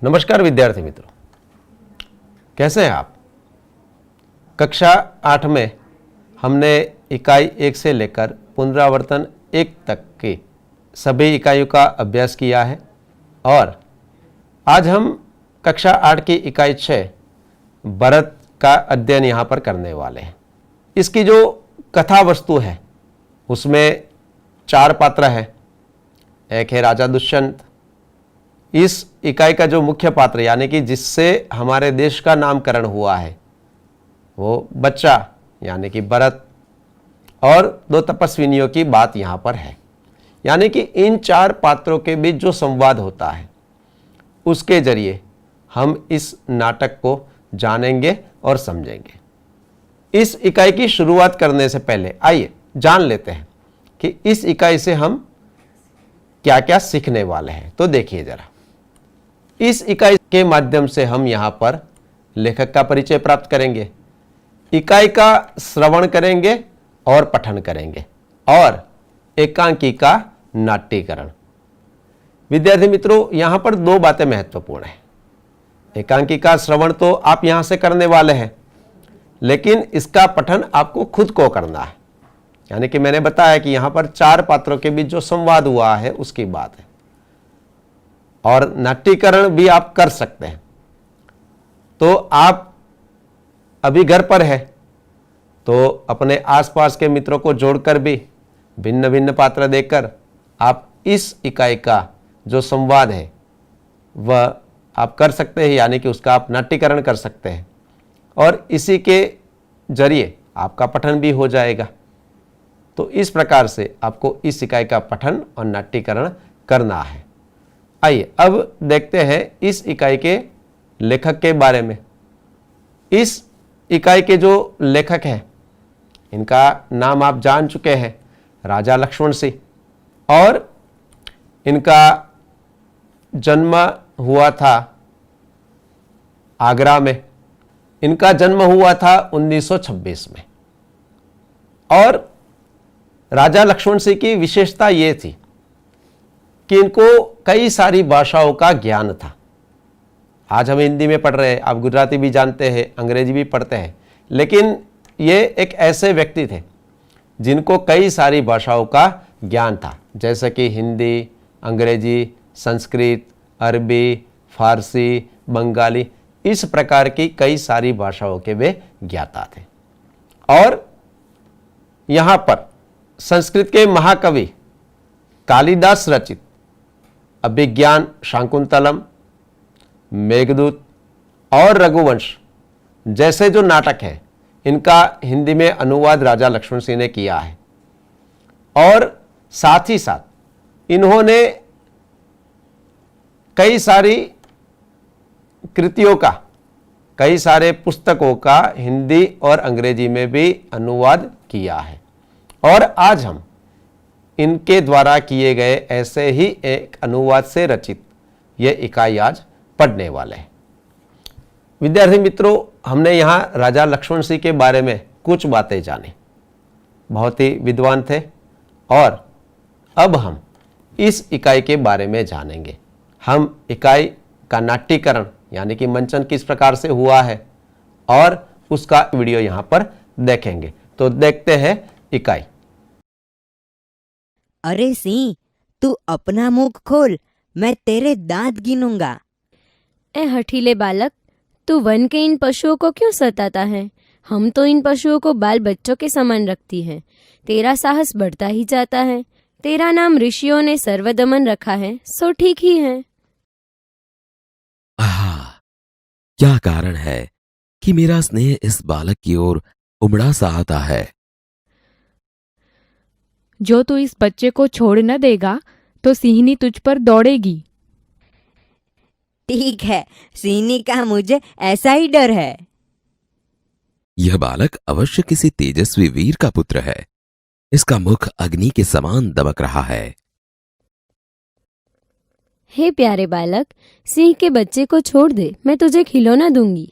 नमस्कार विद्यार्थी मित्रों, कैसे हैं आप। कक्षा 8 में हमने इकाई 1 से लेकर पुनरावर्तन 1 तक की सभी इकाइयों का अभ्यास किया है और आज हम कक्षा 8 की इकाई 6 भरत का अध्ययन यहाँ पर करने वाले हैं। इसकी जो कथा वस्तु है उसमें 4 पात्र हैं। एक है राजा दुष्यंत। इस इकाई का जो मुख्य पात्र यानी कि जिससे हमारे देश का नामकरण हुआ है वो बच्चा यानी कि भरत और 2 तपस्विनियों की बात यहाँ पर है। यानी कि इन 4 पात्रों के बीच जो संवाद होता है उसके जरिए हम इस नाटक को जानेंगे और समझेंगे। इस इकाई की शुरुआत करने से पहले आइए जान लेते हैं कि इस इकाई से हम क्या क्या सीखने वाले हैं। तो देखिए जरा, इस इकाई के माध्यम से हम यहां पर लेखक का परिचय प्राप्त करेंगे, इकाई का श्रवण करेंगे और पठन करेंगे और एकांकी का नाट्यीकरण। विद्यार्थी मित्रों, यहां पर 2 बातें महत्वपूर्ण हैं। एकांकी का श्रवण तो आप यहां से करने वाले हैं, लेकिन इसका पठन आपको खुद को करना है। यानी कि मैंने बताया कि यहां पर 4 पात्रों के बीच जो संवाद हुआ है उसकी बात है और नाट्यीकरण भी आप कर सकते हैं। तो आप अभी घर पर है तो अपने आसपास के मित्रों को जोड़कर भी भिन्न भिन्न पात्र देकर आप इस इकाई का जो संवाद है वह आप कर सकते हैं, यानी कि उसका आप नाट्यीकरण कर सकते हैं और इसी के जरिए आपका पठन भी हो जाएगा। तो इस प्रकार से आपको इस इकाई का पठन और नाट्यीकरण करना है। आइए अब देखते हैं इस इकाई के लेखक के बारे में। इस इकाई के जो लेखक हैं इनका नाम आप जान चुके हैं, राजा लक्ष्मण सिंह। और इनका जन्म हुआ था आगरा में। इनका जन्म हुआ था 1926 में। और राजा लक्ष्मण सिंह की विशेषता यह थी कि इनको कई सारी भाषाओं का ज्ञान था। आज हम हिंदी में पढ़ रहे हैं, आप गुजराती भी जानते हैं, अंग्रेजी भी पढ़ते हैं, लेकिन ये एक ऐसे व्यक्ति थे जिनको कई सारी भाषाओं का ज्ञान था, जैसे कि हिंदी, अंग्रेजी, संस्कृत, अरबी, फारसी, बंगाली, इस प्रकार की कई सारी भाषाओं के वे ज्ञाता थे। और यहाँ पर संस्कृत के महाकवि कालिदास रचित अभिज्ञान शाकुंतलम, मेघदूत और रघुवंश जैसे जो नाटक हैं इनका हिंदी में अनुवाद राजा लक्ष्मण सिंह ने किया है। और साथ ही साथ इन्होंने कई सारी कृतियों का, कई सारे पुस्तकों का हिंदी और अंग्रेजी में भी अनुवाद किया है। और आज हम इनके द्वारा किए गए ऐसे ही एक अनुवाद से रचित यह इकाई आज पढ़ने वाले हैं। विद्यार्थी मित्रों, हमने यहाँ राजा लक्ष्मण सिंह के बारे में कुछ बातें जानी। बहुत ही विद्वान थे और अब हम इस इकाई के बारे में जानेंगे। हम इकाई का नाट्यीकरण यानी कि मंचन किस प्रकार से हुआ है और उसका वीडियो यहाँ पर देखेंगे। तो देखते हैं इकाई। अरे सिंह, तू अपना मुख खोल, मैं तेरे दांत गिनूंगा। ए हठीले बालक, तू वन के इन पशुओं को क्यों सताता है? हम तो इन पशुओं को बाल बच्चों के समान रखती हैं। तेरा साहस बढ़ता ही जाता है। तेरा नाम ऋषियों ने सर्वदमन रखा है, सो ठीक ही है। आहा, क्या कारण है कि मेरा स्नेह इस बालक की ओर उमड़ा सा आता है? जो तू इस बच्चे को छोड़ न देगा तो सिंहनी तुझ पर दौड़ेगी। ठीक है, सिंहनी का मुझे ऐसा ही डर है। यह बालक अवश्य किसी तेजस्वी वीर का पुत्र है। इसका मुख अग्नि के समान दमक रहा है। हे प्यारे बालक, सिंह के बच्चे को छोड़ दे, मैं तुझे खिलौना दूंगी।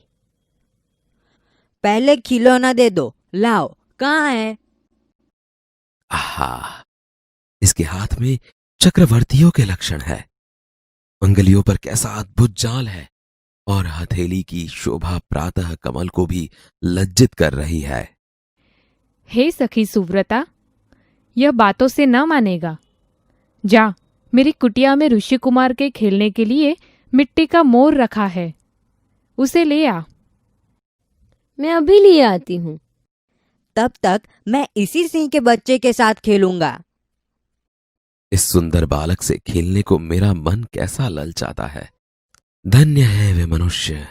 पहले खिलौना दे दो, लाओ, कहाँ है? आहा, इसके हाथ में चक्रवर्तियों के लक्षण है। अंगुलियों पर कैसा अद्भुत जाल है और हथेली की शोभा प्रातः कमल को भी लज्जित कर रही है। हे सखी सुव्रता, यह बातों से न मानेगा। जा, मेरी कुटिया में ऋषि कुमार के खेलने के लिए मिट्टी का मोर रखा है, उसे ले आ। मैं अभी लिए आती हूँ। तब तक मैं इसी सिंह के बच्चे के साथ खेलूंगा। इस सुंदर बालक से खेलने को मेरा मन कैसा ललचाता है। धन्य है वे मनुष्य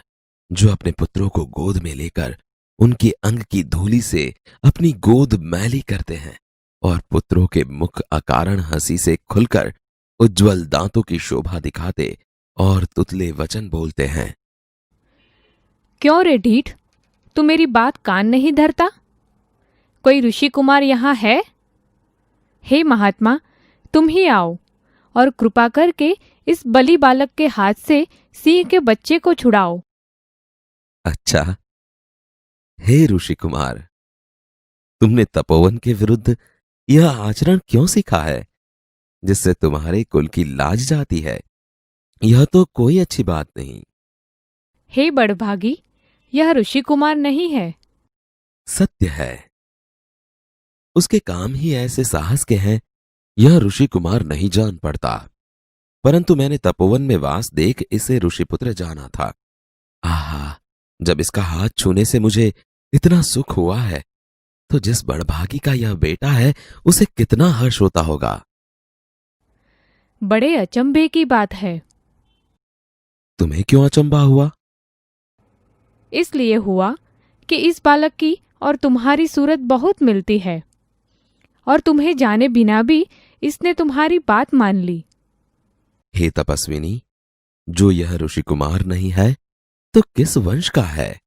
जो अपने पुत्रों को गोद में लेकर उनके अंग की धूलि से अपनी गोद मैली करते हैं और पुत्रों के मुख अकारण हंसी से खुलकर उज्जवल दांतों की शोभा दिखाते और तुतले वचन बोलते हैं। क्यों रे ढीठ, तू मेरी बात कान नहीं धरता? कोई ऋषि कुमार यहाँ है? हे महात्मा, तुम ही आओ और कृपा करके इस बलि बालक के हाथ से सिंह के बच्चे को छुड़ाओ। अच्छा, हे ऋषि कुमार, तुमने तपोवन के विरुद्ध यह आचरण क्यों सीखा है जिससे तुम्हारे कुल की लाज जाती है? यह तो कोई अच्छी बात नहीं। हे बड़भागी, यह ऋषि कुमार नहीं है। सत्य है, उसके काम ही ऐसे साहस के हैं, यह ऋषि कुमार नहीं जान पड़ता। परंतु मैंने तपोवन में वास देख इसे ऋषिपुत्र जाना था। आहा, जब इसका हाथ छूने से मुझे इतना सुख हुआ है तो जिस बड़भागी का यह बेटा है उसे कितना हर्ष होता होगा। बड़े अचंभे की बात है। तुम्हें क्यों अचंभा हुआ? इसलिए हुआ कि इस बालक की और तुम्हारी सूरत बहुत मिलती है और तुम्हें जाने बिना भी इसने तुम्हारी बात मान ली। हे तपस्विनी, जो यह ऋषि कुमार नहीं है तो किस वंश का है?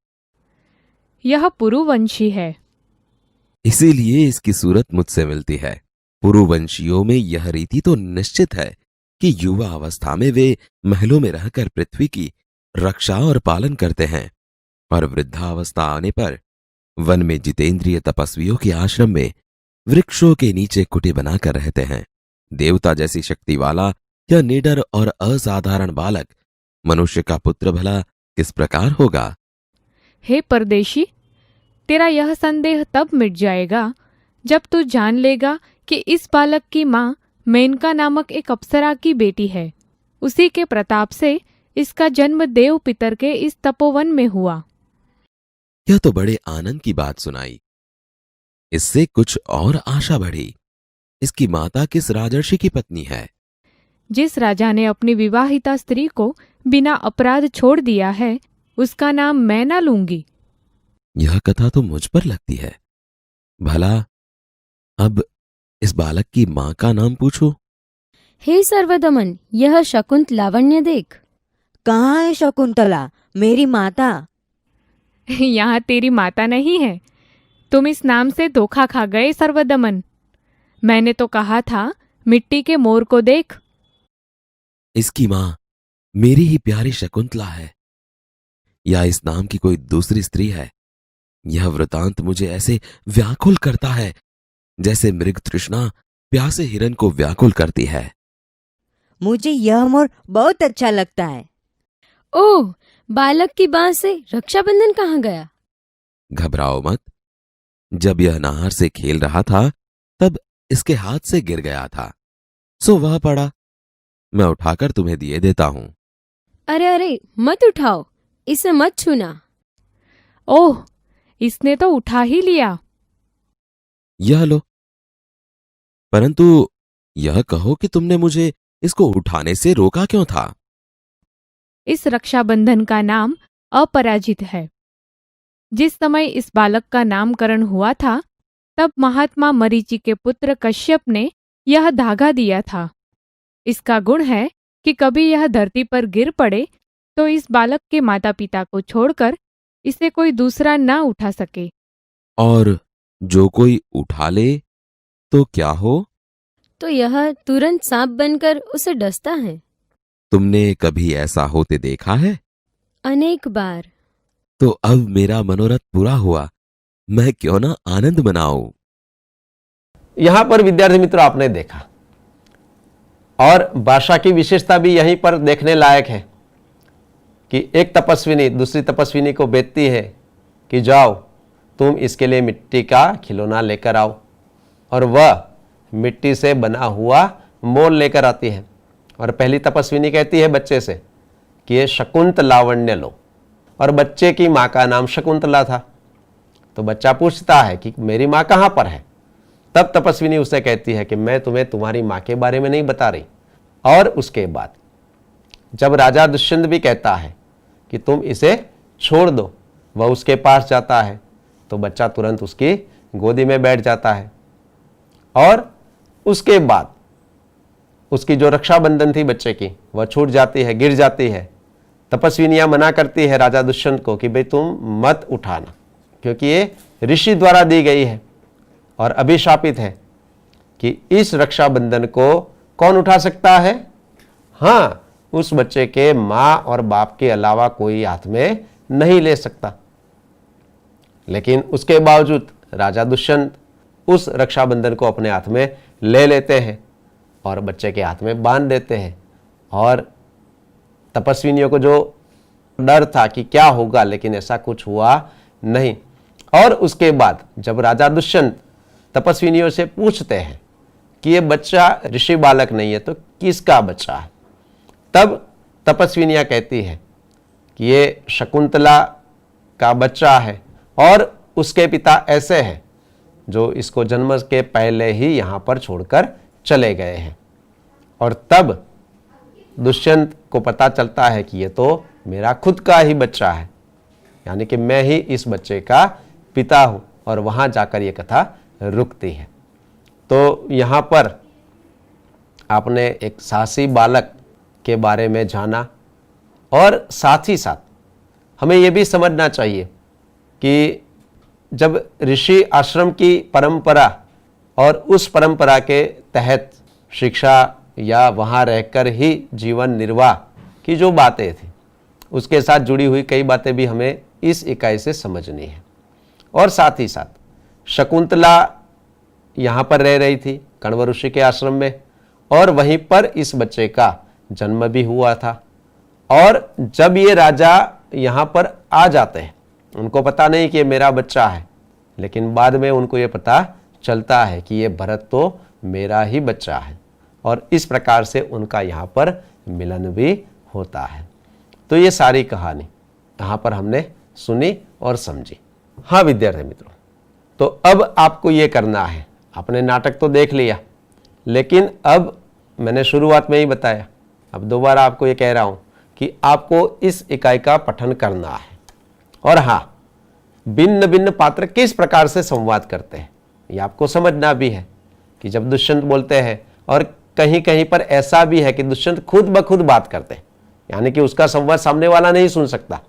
यह पुरुवंशी है। इसीलिए इसकी सूरत मुझसे मिलती है। पुरुवंशियों में यह रीति तो निश्चित है कि युवा अवस्था में वे महलों में रहकर पृथ्वी की रक्षा और पालन करते हैं और वृद्धावस्था आने पर वन में जितेंद्रिय तपस्वियों के आश्रम में वृक्षों के नीचे कुटी बनाकर रहते हैं। देवता जैसी शक्ति वाला यह निडर और असाधारण बालक मनुष्य का पुत्र भला किस प्रकार होगा? हे परदेशी, तेरा यह संदेह तब मिट जाएगा जब तू जान लेगा कि इस बालक की माँ मेनका नामक एक अप्सरा की बेटी है। उसी के प्रताप से इसका जन्म देव पितर के इस तपोवन में हुआ। यह तो बड़े आनंद की बात सुनाई। इससे कुछ और आशा बढ़ी। इसकी माता किस राजर्षि की पत्नी है? जिस राजा ने अपनी विवाहिता स्त्री को बिना अपराध छोड़ दिया है उसका नाम मैं ना लूंगी। यह कथा तो मुझ पर लगती है। भला अब इस बालक की मां का नाम पूछो। हे सर्वदमन, यह शकुंत लावण्य देख। कहाँ है शकुंतला, मेरी माता? यहाँ तेरी माता नहीं है। तुम इस नाम से धोखा खा गए सर्वदमन। मैंने तो कहा था मिट्टी के मोर को देख। इसकी मां मेरी ही प्यारी शकुंतला है या इस नाम की कोई दूसरी स्त्री है? यह वृतांत मुझे ऐसे व्याकुल करता है जैसे मृग तृष्णा प्यासे हिरन को व्याकुल करती है। मुझे यह मोर बहुत अच्छा लगता है। ओह, बालक की बांह से रक्षाबंधन कहाँ गया? घबराओ मत। जब यह नहर से खेल रहा था तब इसके हाथ से गिर गया था, सो वह पड़ा। मैं उठाकर तुम्हें दिए देता हूं। अरे अरे, मत उठाओ, इसे मत छूना। ओह, इसने तो उठा ही लिया। यह लो। परंतु यह कहो कि तुमने मुझे इसको उठाने से रोका क्यों था? इस रक्षाबंधन का नाम अपराजित है। जिस समय इस बालक का नामकरण हुआ था तब महात्मा मरीचि के पुत्र कश्यप ने यह धागा दिया था। इसका गुण है कि कभी यह धरती पर गिर पड़े तो इस बालक के माता पिता को छोड़कर इसे कोई दूसरा ना उठा सके। और जो कोई उठा ले तो क्या हो? तो यह तुरंत सांप बनकर उसे डसता है। तुमने कभी ऐसा होते देखा है? अनेक बार। तो अब मेरा मनोरथ पूरा हुआ। मैं क्यों ना आनंद मनाऊं। यहां पर विद्यार्थी मित्रों, आपने देखा और भाषा की विशेषता भी यहीं पर देखने लायक है कि एक तपस्विनी दूसरी तपस्विनी को भेजती है कि जाओ तुम इसके लिए मिट्टी का खिलौना लेकर आओ, और वह मिट्टी से बना हुआ मोर लेकर आती है। और पहली तपस्विनी कहती है बच्चे से कि ये शकुंतलावण्य लो, और बच्चे की माँ का नाम शकुंतला था। तो बच्चा पूछता है कि मेरी माँ कहाँ पर है। तब तपस्विनी उसे कहती है कि मैं तुम्हें तुम्हारी माँ के बारे में नहीं बता रही। और उसके बाद जब राजा दुष्यंत भी कहता है कि तुम इसे छोड़ दो, वह उसके पास जाता है तो बच्चा तुरंत उसकी गोदी में बैठ जाता है। और उसके बाद उसकी जो रक्षाबंधन थी बच्चे की वह छूट जाती है, गिर जाती है। तपस्विनियां मना करती है राजा दुष्यंत को कि भाई तुम मत उठाना, क्योंकि ये ऋषि द्वारा दी गई है और अभिशापित है कि इस रक्षाबंधन को कौन उठा सकता है? हाँ, उस बच्चे के माँ और बाप के अलावा कोई हाथ में नहीं ले सकता। लेकिन उसके बावजूद राजा दुष्यंत उस रक्षाबंधन को अपने हाथ में ले लेते हैं और बच्चे के हाथ में बांध देते हैं। और तपस्विनियों को जो डर था कि क्या होगा, लेकिन ऐसा कुछ हुआ नहीं। और उसके बाद जब राजा दुष्यंत तपस्विनियों से पूछते हैं कि ये बच्चा ऋषि बालक नहीं है तो किसका बच्चा है, तब तपस्विनियां कहती है कि ये शकुंतला का बच्चा है और उसके पिता ऐसे हैं जो इसको जन्म के पहले ही यहाँ पर छोड़कर चले गए हैं। और तब दुष्यंत को पता चलता है कि ये तो मेरा खुद का ही बच्चा है, यानी कि मैं ही इस बच्चे का पिता हूँ। और वहाँ जाकर ये कथा रुकती है। तो यहाँ पर आपने एक साहसी बालक के बारे में जाना, और साथ ही साथ हमें ये भी समझना चाहिए कि जब ऋषि आश्रम की परंपरा और उस परंपरा के तहत शिक्षा या वहाँ रहकर ही जीवन निर्वाह की जो बातें थी, उसके साथ जुड़ी हुई कई बातें भी हमें इस इकाई से समझनी है। और साथ ही साथ शकुंतला यहाँ पर रह रही थी कण्व ऋषि के आश्रम में, और वहीं पर इस बच्चे का जन्म भी हुआ था। और जब ये राजा यहाँ पर आ जाते हैं, उनको पता नहीं कि ये मेरा बच्चा है, लेकिन बाद में उनको ये पता चलता है कि ये भरत तो मेरा ही बच्चा है। और इस प्रकार से उनका यहाँ पर मिलन भी होता है। तो ये सारी कहानी यहाँ पर हमने सुनी और समझी। हाँ विद्यार्थी मित्रों, तो अब आपको ये करना है, आपने नाटक तो देख लिया, लेकिन अब मैंने शुरुआत में ही बताया, अब दोबारा आपको ये कह रहा हूँ कि आपको इस इकाई का पठन करना है। और हाँ, भिन्न भिन्न पात्र किस प्रकार से संवाद करते हैं ये आपको समझना भी है कि जब दुष्यंत बोलते हैं, और कहीं कहीं पर ऐसा भी है कि दुष्यंत खुद ब खुद बात करते हैं, यानी कि उसका संवाद सामने वाला नहीं सुन सकता,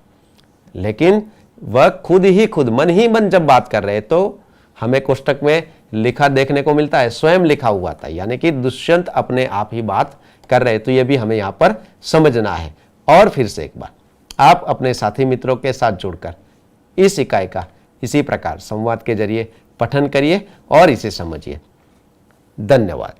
लेकिन वह खुद ही खुद मन ही मन जब बात कर रहे हैं तो हमें कोष्टक में लिखा देखने को मिलता है, स्वयं लिखा हुआ था, यानी कि दुष्यंत अपने आप ही बात कर रहे हैं। तो यह भी हमें यहाँ पर समझना है। और फिर से एक बार आप अपने साथी मित्रों के साथ जुड़कर इस इकाई का इसी प्रकार संवाद के जरिए पठन करिए और इसे समझिए। धन्यवाद।